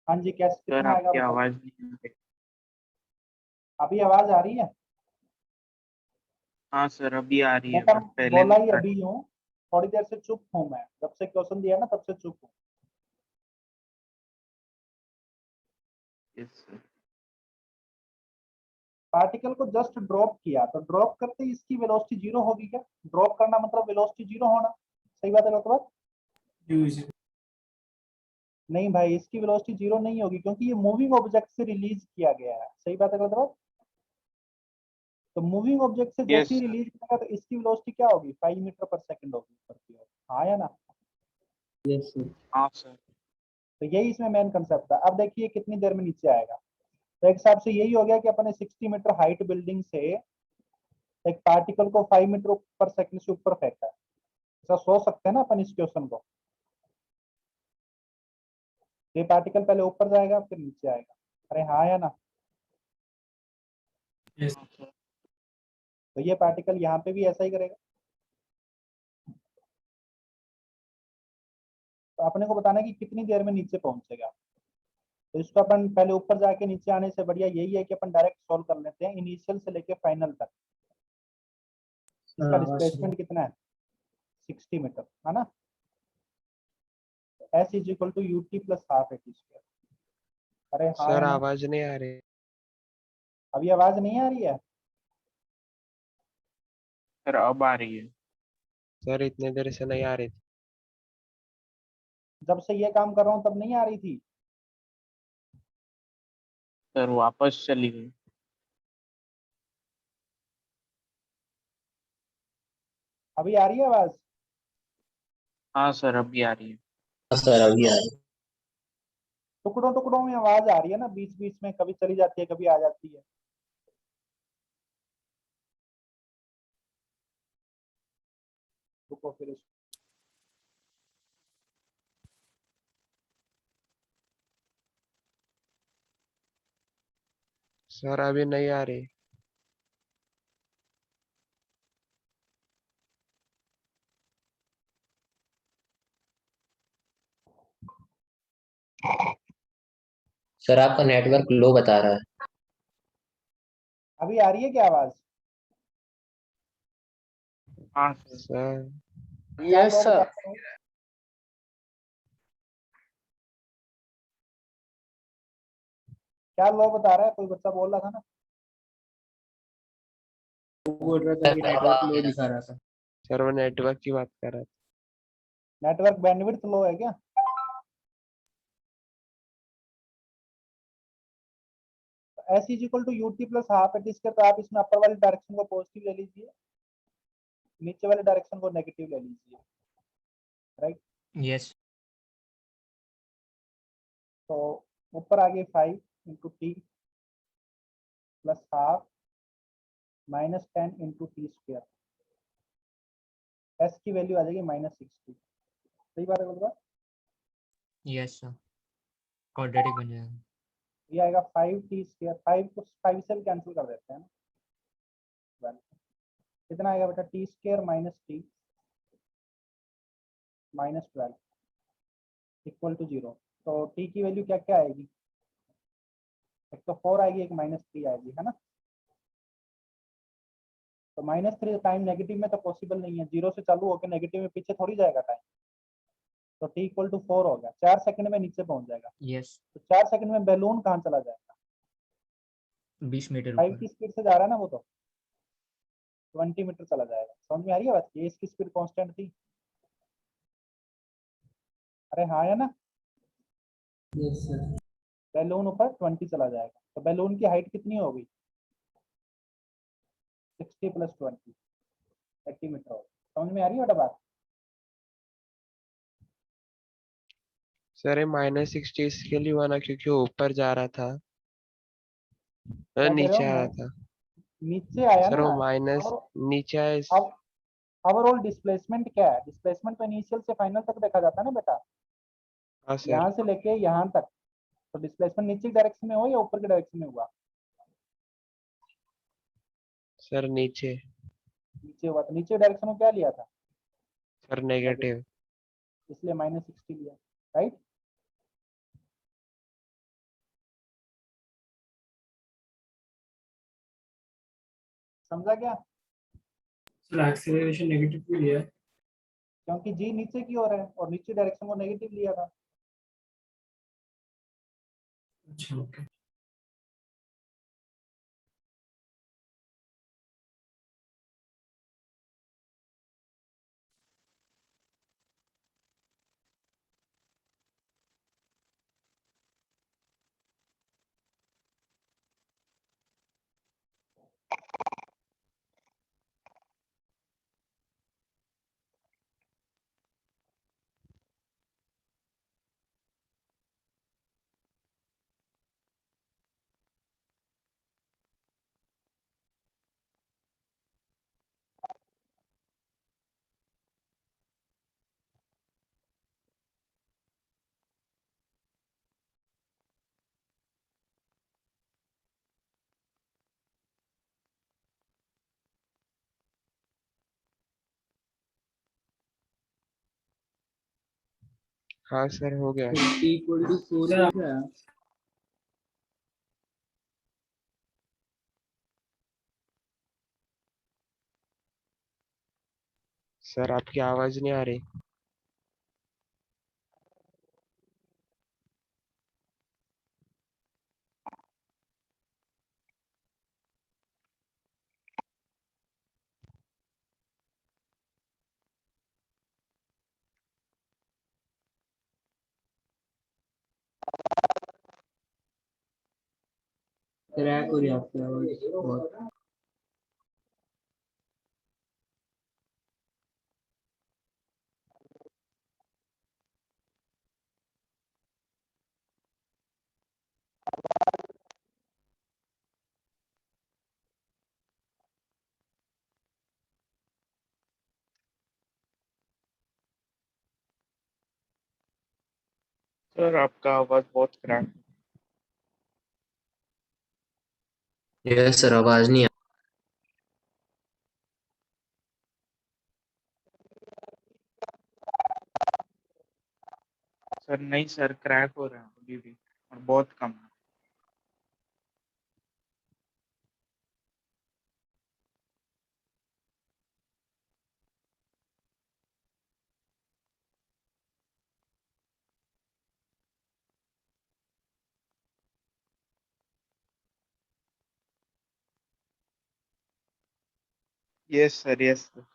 हाँ जी, कैसे sir कितना आएगा आपकी बताओ। आवाज नहीं आ रही। अभी आवाज आ रही है? हाँ सर अभी आ रही है, बेटा बट पहले बोला ही नहीं आ अभी हूँ, थोड़ी देर से चुप हूँ मैं, जब से क्वेश्चन दिया ना तब से चुप हूँ। रही। Yes, sir. पार्टिकल को जस्ट ड्रॉप किया, तो ड्रॉप करते ही इसकी वेलोसिटी जीरो होगी क्या? ड्रॉप करना मतलब वेलोसिटी जीरो होना, सही बात है गलत बात? यूज नहीं भाई, इसकी वेलोसिटी जीरो नहीं होगी क्योंकि ये मूविंग ऑब्जेक्ट से रिलीज किया गया है, सही बात है गलत बात? तो मूविंग ऑब्जेक्ट से Yes, जैसे ही sir. रिलीज करेगा तो इसकी वेलोसिटी क्या होगी? 5 मीटर पर सेकंड होगी ऊपर की ओर। हाँ या ना? Yes sir. हाँ सर। तो यही इसमें मेन कंसेप्ट है। अब देखिए कितनी देर में नीचे आएगा। तो एक हिसाब से यही हो गया कि अपने 60 मीटर हाइट बिल्डिंग से एक पार्टिकल को 5 मीटर पर सेकंड से ऊपर फेंका है। ऐसा सोच सकते हैं ना अपन इस क्वेश्चन को। ये पार्टिकल पहले ऊपर जाएगा फिर नीचे आएगा। अरे हाँ या ना? यस हाँ सर। तो ये पार्टिकल यहाँ पे भी ऐसा ही करेगा। तो अपने को बताना है कि कितनी देर में नीचे पहुंचेगा। तो इसको अपन पहले ऊपर जाके नीचे आने से बढ़िया यही है कि अपन डायरेक्ट सॉल्व कर लेते हैं इनिशियल से लेके फाइनल तक। इसका डिस्प्लेसमेंट कितना है? 60 मीटर, है ना? S is equal to ut plus half at square. अरे हाँ सर या ना? आवाज नहीं आ रही। अभी आवाज नहीं आ रही है? सर अब आ रही है। सर इतने देर से नहीं आ रही थी। जब से ये काम कर रहा हूँ तब नहीं आ रही थी? सर वापस चली गई। अभी आ रही है आवाज? हाँ सर अभी आ रही है। टुकड़ों टुकड़ों में आवाज आ रही है ना, बीच बीच में कभी चली जाती है कभी आ जाती है। रुको फिर सर अभी नहीं आ रही। सर आपका नेटवर्क लो बता रहा है। अभी आ रही है क्या आवाज? हाँ सर। सर क्या यस लो सर। बता रहा हूँ? क्या लो बता रहा है? कोई बच्चा बोल रहा था ना। वो बोल रहा था कि नेटवर्क लो दिखा रहा था। सर वो नेटवर्क की बात कर रहा था। नेटवर्क बैंडविड्थ लो है क्या? S is equal to u t plus half a t square, तो आप इसमें अपर वाली डायरेक्शन को पॉजिटिव ले लीजिए, नीचे वाले डायरेक्शन को नेगेटिव ले लीजिए, राइट। यस। तो ऊपर आ गए 5 into T plus half minus 10 into t square, S की वैल्यू आ जाएगी -60। सही बात है बोल? यस सर, क्वाड्रेटिक बन जाएगा। ये आएगा 5t स्क्वायर, 5 को 5 से भी कैंसिल कर देते हैं ना। Well, कितना आएगा बेटा? T square minus t -12 equal to 0। तो टी की वैल्यू क्या क्या आएगी? एक तो 4 आएगी, एक -3 आएगी, है ना। तो -3 टाइम नेगेटिव में तो पॉसिबल नहीं है, 0 से चालू होकर नेगेटिव में पीछे थोड़ी जाएगा टाइम। तो t इक्वल टू 4 हो गया, 4 सेकंड में नीचे पहुंच जाएगा। यस। तो 4 सेकंड में बैलून कहाँ चला जाएगा? 20 मीटर 5 ऊपर। की स्पीड से जा रहा है ना वो, तो 20 मीटर चला जाएगा। समझ में आ रही है बात? ये इसकी स्पीड कांस्टेंट थी। अरे हाँ है ना। Yes sir. बैलून ऊपर 20 चला जाएगा, तो बैलून की हाइट कितनी होगी? 60 प्लस 20 80 मीटर होगी। समझ में आ रही है बेटा बात? सर ये -60 इसके लिए हुआ ना क्योंकि वो ऊपर जा रहा था, क्या कह रहे नीचे हो? आ रहा मैं था। नीचे आया सर ना। वो माइनस और नीचे आया अब ओवरऑल डिस्प्लेसमेंट क्या है? डिस्प्लेसमेंट तो इनिशियल से फाइनल तक देखा जाता है ना बेटा, हाँ सर। यहाँ से लेके यहाँ तक। तो डिस्प्लेसमेंट नीचे की डायरेक्शन में हो या ऊपर की डायरेक्शन में हुआ? सर नीचे। नीचे हुआ। तो नीचे डायरेक्शन में क्या लिया था? Sir negative, negative. इसलिए -60 लिया, राइट। समझा क्या? सर एक्सेलरेशन नेगेटिव भी लिया है। क्योंकि जी नीचे की ओर है और नीचे डायरेक्शन को नेगेटिव लिया था। अच्छा ओके। हाँ सर हो गया। T इक्वल टू 4 आ गया। सर आपकी आवाज नहीं आ रही। क्रैक हो रही है आपकी आवाज बहुत। सर आपका आवाज बहुत क्रैक। यस सर, आवाज नहीं आ सर नहीं सर, क्रैक हो रहा है अभी भी, और बहुत कम है। Yes sir, yes sir.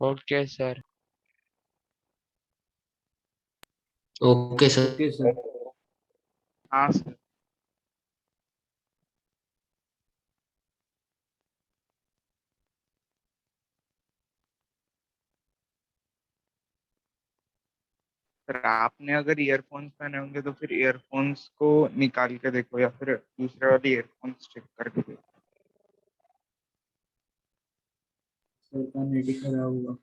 Okay sir. Okay sir. हाँ सर। सर आपने अगर ईयरफोन्स पहने होंगे तो फिर ईयरफोन्स को निकाल के देखो, या फिर दूसरे वाले ईयरफोन्स चेक करके देखो। सर का नेट ही खराब हुआ।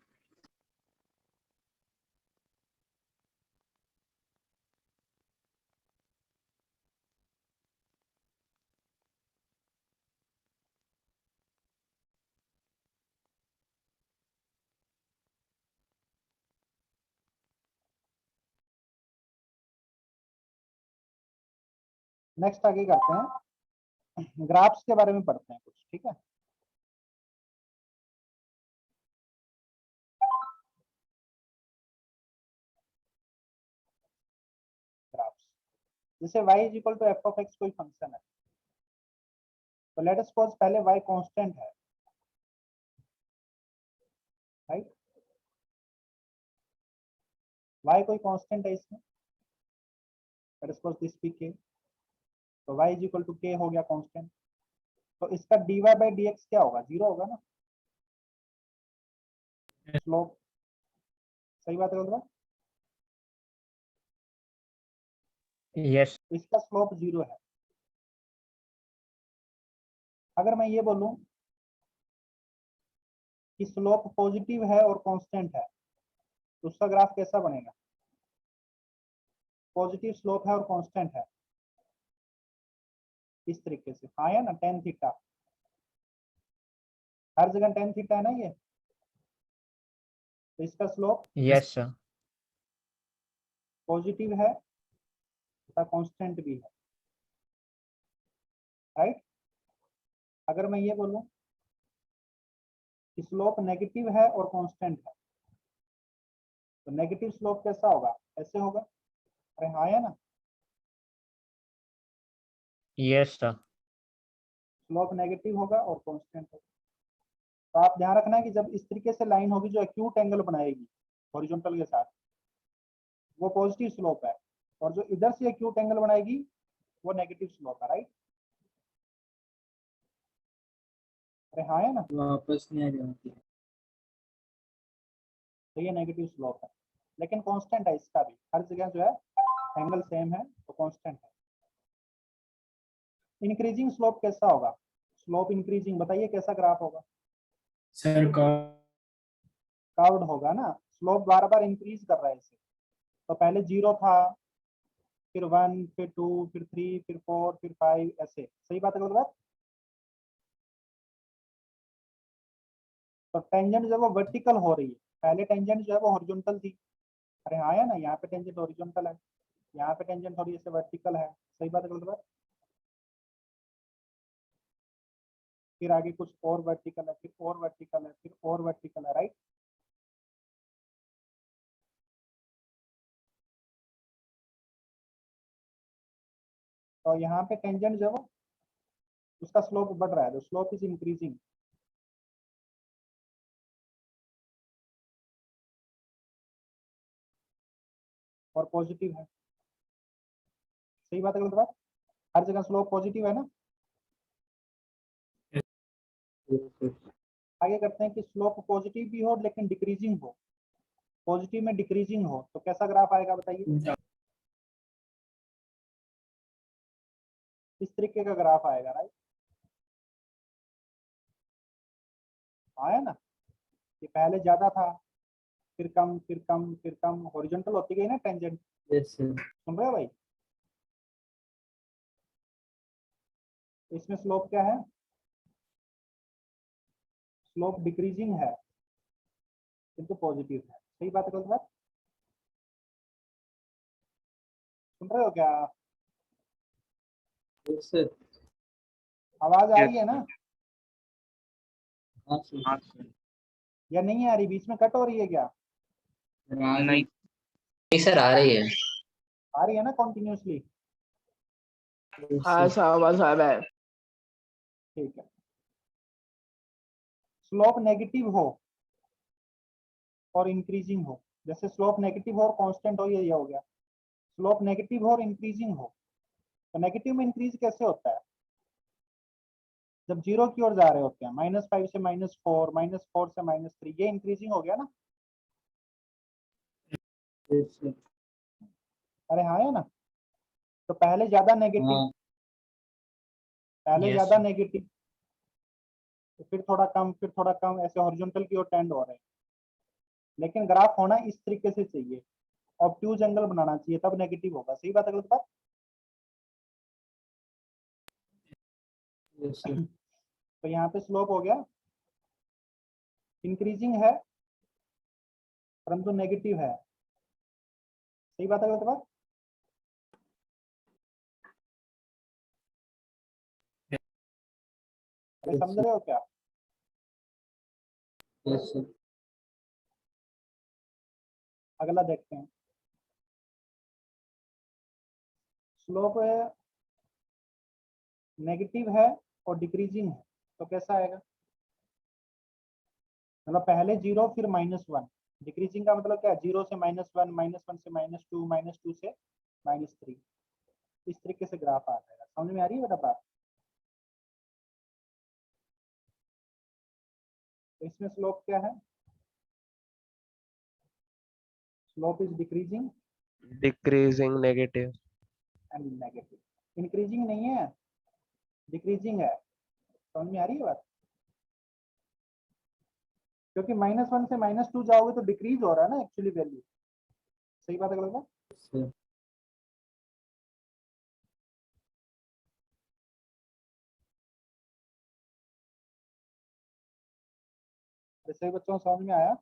नेक्स्ट आगे करते हैं, ग्राफ्स के बारे में पढ़ते हैं कुछ, ठीक है। ग्राफ्स, जैसे y is equal to f of x कोई फंक्शन है, तो लेट अस सपोज पहले y कांस्टेंट है, राइट। y कोई कांस्टेंट है इसमें, let us suppose this be k, तो y is equal to k हो गया कांस्टेंट। तो इसका dy बाई dx क्या होगा, 0 होगा ना, स्लोप। सही बात है बोल रहा, यस इसका स्लोप 0 है। अगर मैं ये बोलूं कि स्लोप पॉजिटिव है और कांस्टेंट है, तो उसका ग्राफ कैसा बनेगा, पॉजिटिव स्लोप है और कांस्टेंट है, इस तरीके से, हाँ या ना, टेन थीटा, हर जगह टेन थीटा है ना ये, तो इसका स्लोप यस सर पॉजिटिव है तथा कांस्टेंट भी है, राइट। अगर मैं ये बोलूं कि स्लोप नेगेटिव है और कांस्टेंट है, तो नेगेटिव स्लोप कैसा होगा, ऐसे होगा, अरे हाँ या ना, यस सर स्लोप नेगेटिव होगा और कांस्टेंट होगा। तो आप ध्यान रखना है कि जब इस तरीके से लाइन होगी जो एक्यूट एंगल बनाएगी हॉरिजॉन्टल के साथ, वो पॉजिटिव स्लोप है, और जो इधर से एक्यूट एंगल बनाएगी वो नेगेटिव स्लोप है, राइट। अरे हाँ है ना, वापस नहीं आ रही होती। तो ये नेगेटिव स्लोप है, लेकिन कांस्टेंट है इसका भी, हर जगह जो है एंगल सेम है तो कांस्टेंट है। इंक्रीजिंग स्लोप कैसा होगा, स्लोप इंक्रीजिंग बताइए कैसा ग्राफ होगा, सर का कर्व्ड होगा ना, स्लोप बार बार इंक्रीज कर रहा है इसे, तो पहले 0 था, फिर 1, फिर 2, फिर 3, फिर 4, फिर 5, ऐसे। सही बात है गलत? तो टेंजेंट जो है वो वर्टिकल हो रही है, पहले टेंजेंट जो है वो हॉरिजॉन्टल थी, अरे हाँ है ना, यहाँ पे टेंजेंट हॉरिजॉन्टल है, यहाँ पे टेंजेंट थोड़ी ऐसे वर्टिकल है। सही बात है गलत बात? फिर आगे कुछ और वर्टिकल है, फिर और वर्टिकल है, फिर और वर्टिकल है, राइट। तो यहाँ पे टेंजेंट जो है वो उसका स्लोप बढ़ रहा है, तो स्लोप इज इंक्रीजिंग और पॉजिटिव है। सही बात है गलत बात? हर जगह स्लोप पॉजिटिव है ना। आगे करते हैं कि स्लोप पॉजिटिव भी हो लेकिन डिक्रीजिंग हो, पॉजिटिव में डिक्रीजिंग हो तो कैसा ग्राफ आएगा बताइए। इस तरीके का ग्राफ आएगा, राइट? आया ना, ये पहले ज्यादा था, फिर कम, फिर कम, फिर कम, हॉरिजॉन्टल होती गई ना टेंजेंट। Yes sir. सुन रहे हो भाई? इसमें स्लोप क्या है? स्लोप डिक्रीजिंग है किंतु पॉजिटिव है। सही बात है, गलत बात? सुन रहे हो क्या? Yes sir. आवाज आ Yes, रही है ना, हाँ सर। हाँ सर। या नहीं आ रही? बीच में कट हो रही है क्या? नहीं, नहीं सर, आ रही है। आ रही है ना कॉन्टिन्यूसली? हाँ सर आवाज आ रहा है। ठीक है। स्लोप नेगेटिव हो और इंक्रीजिंग हो, जैसे स्लोप नेगेटिव हो और कांस्टेंट हो, ये हो गया। स्लोप नेगेटिव हो और इंक्रीजिंग हो, तो नेगेटिव में इंक्रीज कैसे होता है? जब जीरो की ओर जा रहे होते हैं, -5 से -4, -4 से -3, ये इंक्रीजिंग हो गया ना? Yes sir. अरे हाँ है ना? तो पहले ज्यादा नेगेटिव, हाँ पहले Yes, ज्यादा sir. नेगेटिव, तो फिर थोड़ा कम, फिर थोड़ा कम, ऐसे हॉरिजॉन्टल की ओर टेंड हो रहे हैं। लेकिन ग्राफ होना इस तरीके से चाहिए, ऑब्ट्यूज एंगल बनाना चाहिए, तब नेगेटिव होगा। सही बात है, गलत बात? Yes sir. तो यहाँ पे स्लोप हो गया, इंक्रीजिंग है परंतु नेगेटिव है। सही बात है, गलत बात? अरे समझ रहे हो क्या? Yes sir. अगला देखते हैं। स्लोप नेगेटिव है और डिक्रीजिंग है, तो कैसा आएगा? मतलब पहले जीरो फिर -1। डिक्रीजिंग का मतलब क्या है? जीरो से -1, -1 से -2, -2 से -3, इस तरीके से ग्राफ आ जाएगा। समझ में आ रही है बेटा बात? तो इसमें स्लोप क्या है? Slope is decreasing decreasing negative. And negative, increasing नहीं है, डिक्रीजिंग है। समझ में आ रही है बात? क्योंकि -1 से -2 जाओगे तो डिक्रीज हो रहा है ना एक्चुअली वैल्यू। सही बात है, गलत बात? सर। सही बच्चों, समझ में आया?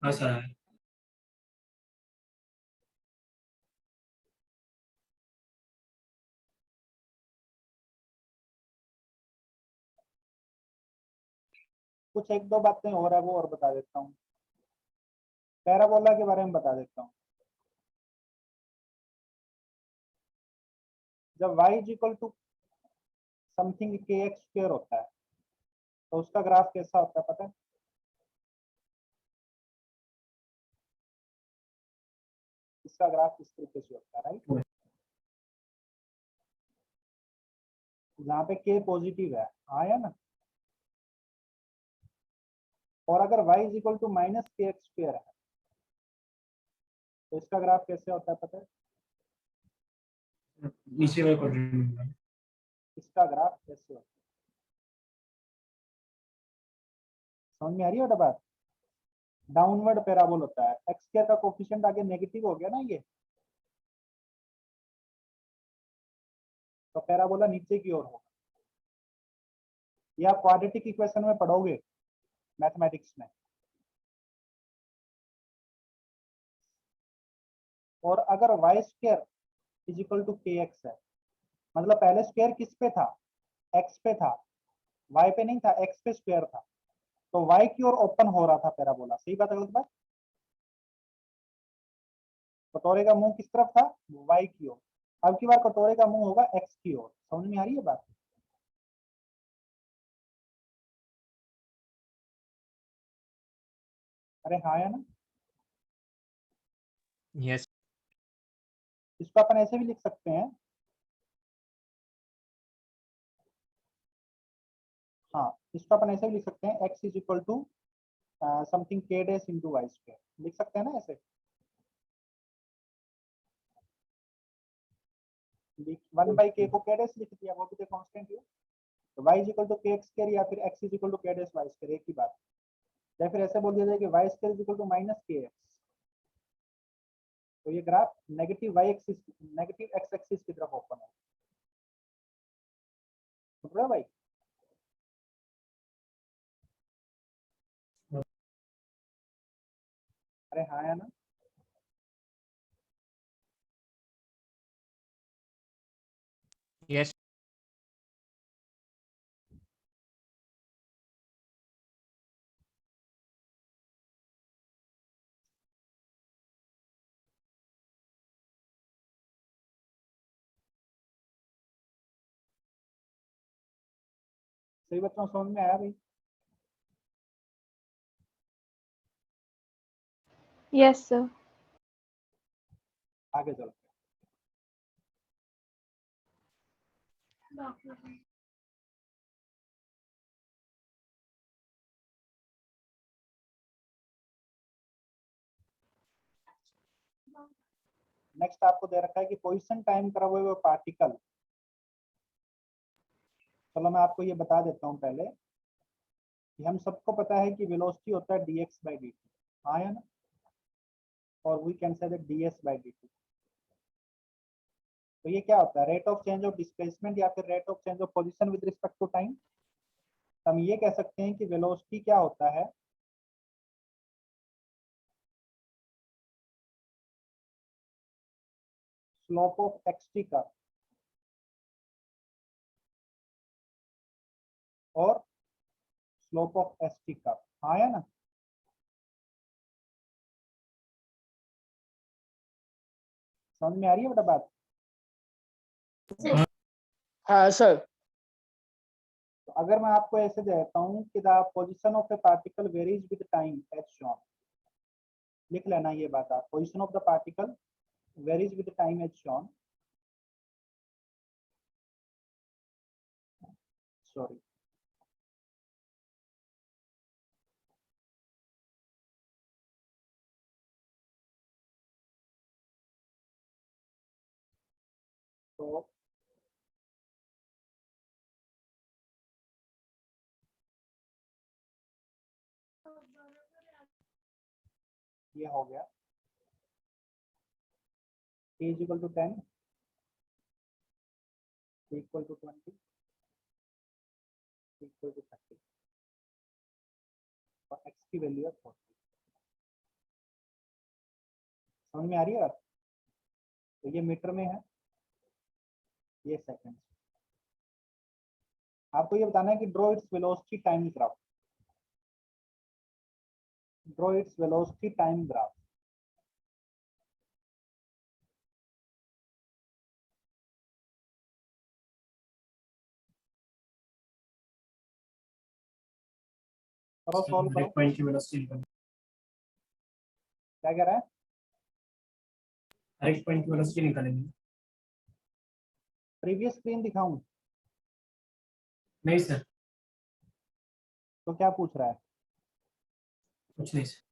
हाँ सर। कुछ एक दो बातें और है, वो और बता देता हूँ। पैराबोला के बारे में बता देता हूँ। जब y is equal to something kx² होता है, तो उसका ग्राफ कैसा होता है पता है? इसका ग्राफ इस तरीके से होता है, राइट? जहाँ पे k पॉजिटिव है, आया ना? और अगर y is equal to -kx² है, तो इसका ग्राफ कैसे होता है पता है? नीचे वाले क्वाड्रेंट में। इसका ग्राफ कैसे होता है? समझ में आ रही है बेटा बात? डाउनवर्ड पैराबोल होता है। x² का कोफिशिएंट आगे नेगेटिव हो गया ना, ये तो पैराबोला नीचे की ओर होगा। ये आप क्वाड्रेटिक इक्वेशन में पढ़ोगे मैथमेटिक्स में। और अगर y² is equal to kx है, मतलब पहले स्क्वायर किस पे था? x पे था, y पे नहीं था, x पे स्क्वायर था, तो y की ओर ओपन हो रहा था पैराबोला। सही बात है, गलत बात? कटोरे का मुंह किस तरफ था? y की ओर। अब की बार कटोरे का मुंह होगा x की ओर। समझ में आ रही है बात? अरे हाँ या ना? Yes. इसको अपन ऐसे भी लिख सकते हैं, हाँ, इसको अपन ऐसे भी लिख सकते हैं x is equal to something k dash into y square, लिख सकते हैं ना ऐसे। 1/k को k डैश लिख दिया, वो भी तो कांस्टेंट है। तो y is equal to k x square या फिर x is equal to k dash y square, एक ही बात। या फिर ऐसे बोल दिया जाए कि y square is equal to minus kx। तो ये graph negative y axis, negative x axis की तरफ ओपन है, समझ रहे हो भाई? अरे हाँ या ना? Yes. सही बच्चों, समझ में आया भाई? Yes sir. आगे चलते हैं। नेक्स्ट आपको दे रखा है कि पोजीशन टाइम करा हुआ पार्टिकल। चलो मैं आपको ये बता देता हूँ पहले कि हम सबको पता है कि वेलोसिटी होता है dx/dt, हाँ या ना? और we can say that ds/dt। तो ये क्या होता है? Rate of change of displacement या फिर rate of change of position with respect to time. हम ये कह सकते हैं कि वेलोसिटी क्या होता है, स्लोप ऑफ एक्स का और स्लोप ऑफ एस का, हाँ या ना? समझ में आ रही है बेटा बात? हाँ सर। तो अगर मैं आपको ऐसे देता हूँ कि the position of a particle varies with time as shown, लिख लेना ये बात आप, position of the particle varies with time as shown, sorry, तो ये हो गया k is equal to 10, k equal to 20, k equal to 30 और x की वैल्यू है 40। समझ में आ रही है बात? तो ये मीटर में है, ये सेकंड। आपको ये बताना है कि draw its velocity time graph, draw its velocity time graph. करो, सॉल्व हर करो। एक पॉइंट की वेलोसिटी निकालेंगे। क्या कह रहा है? हर एक पॉइंट की वेलोसिटी निकालेंगे। प्रीवियस स्क्रीन दिखाऊं नहीं सर, तो क्या पूछ रहा है? कुछ नहीं सर।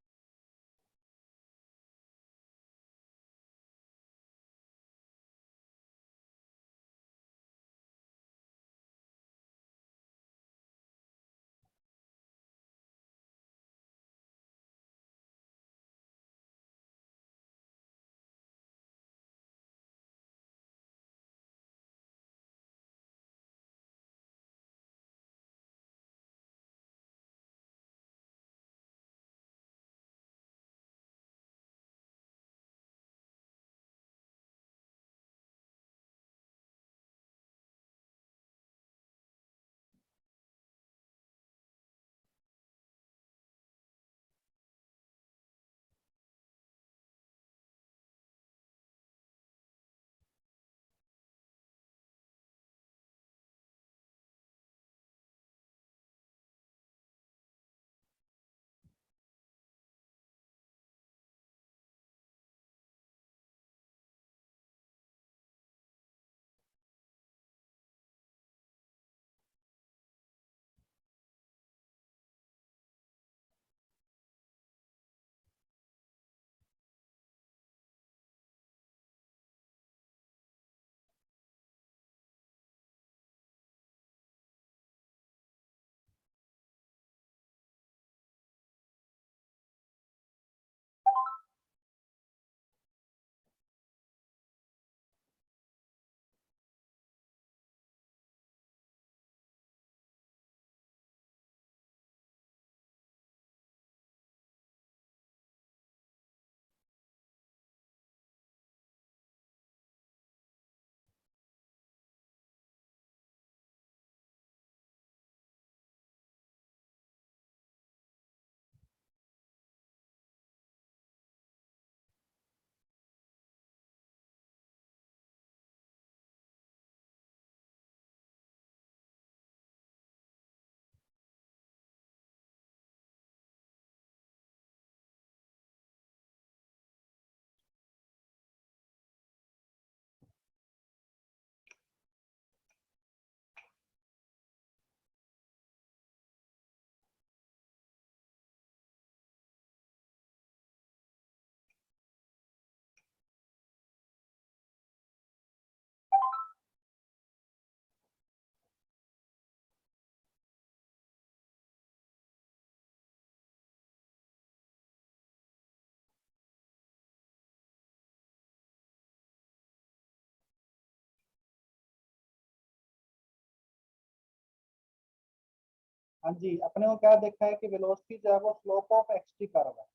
हाँ जी, अपने को क्या देखा है कि वेलोसिटी जो है वो स्लोप ऑफ एक्सटी कर्व है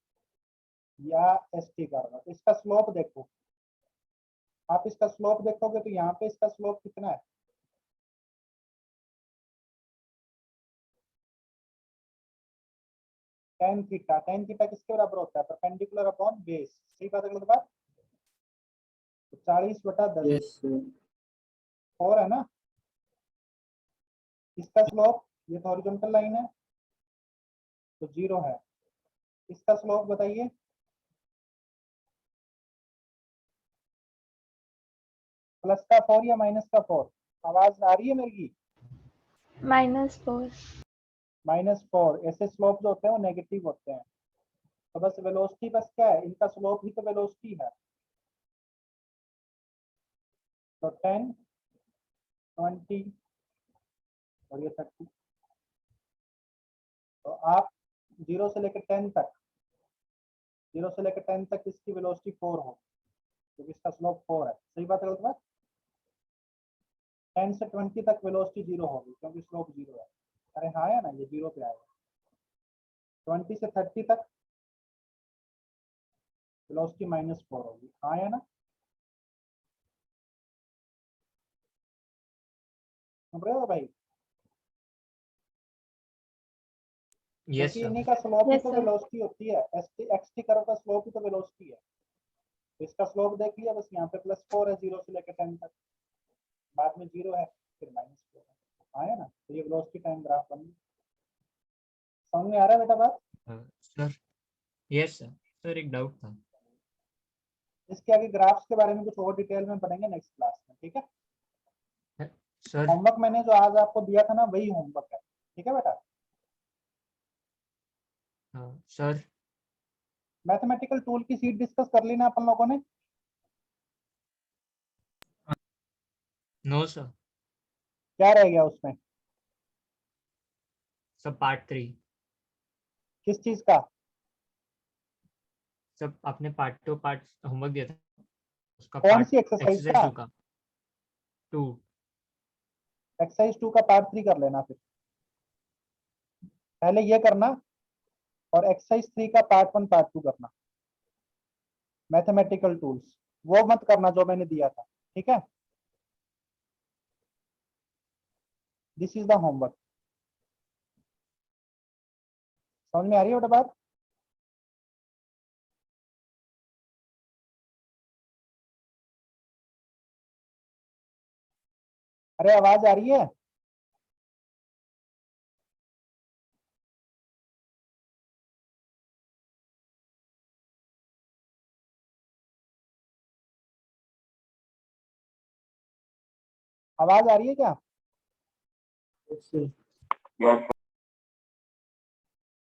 या एसटी कर्व है। तो इसका स्लोप देखो, आप इसका स्लोप देखोगे तो यहाँ पे इसका स्लोप कितना है, tan थीटा। tan थीटा किसके बराबर होता है, परपेंडिकुलर अपॉन बेस। सही बात है गलत बात? तो 40/10 यस सर। 4 है ना। इसका स्लोप, ये तो हॉरिजॉन्टल लाइन है तो 0 है। इसका स्लोप बताइए, प्लस का 4 या माइनस का 4? आवाज आ रही है मेरी? -4। -4। ऐसे स्लोप जो होते हैं वो नेगेटिव होते हैं। तो बस वेलोसिटी बस क्या है, इनका स्लोप ही तो वेलोसिटी है। तो 10, 20 और ये 30। तो आप 0 से लेकर 10 तक, 0 से लेकर 10 तक इसकी वेलोसिटी 4 हो, क्योंकि इसका स्लोप 4 है। सही बात है गलत बात? 10 से 20 तक वेलोसिटी 0 होगी क्योंकि स्लोप 0 है। अरे हाँ है ना, ये 0 पे आएगा। 20 से 30 तक वेलोसिटी -4 होगी। हाँ है ना? सुन रहे हो भाई? यस क्योंकि सर। इन्हीं का स्लोप ही Yes, तो sir. वेलोसिटी होती है। एक्सटी कर्व का स्लोप ही तो वेलोसिटी है। तो इसका स्लोप देख लिया, बस यहाँ पे +4 है 0 से लेकर 10 तक, बाद में 0 है, फिर -4 है। आया ना? तो ये वेलोसिटी टाइम ग्राफ बन गया। समझ में आ रहा है बेटा बात? Sir yes sir. सर एक डाउट था। इसके आगे ग्राफ्स के बारे में कुछ और डिटेल में पढ़ेंगे नेक्स्ट क्लास में, ठीक है? सर होमवर्क मैंने जो आज आपको दिया था ना, वही होमवर्क है, ठीक है बेटा? सर मैथमेटिकल टूल की सीट डिस्कस कर ली ना अपन लोगों ने? No sir. क्या रह गया उसमें? सब पार्ट 3। किस चीज का? सब आपने पार्ट 2 पार्ट होमवर्क दिया था, उसका कौन पार्ट सी एक्सरसाइज एक्सरसाइज का? 2 का 2। एक्सरसाइज 2 का पार्ट 3 कर लेना। फिर पहले ये करना और एक्सरसाइज 3 का पार्ट 1 पार्ट 2 करना। मैथमेटिकल टूल्स वो मत करना जो मैंने दिया था, ठीक है? This is the homework. समझ में आ रही है बेटा बात? अरे आवाज आ रही है? आवाज आ रही है क्या? Yes sir.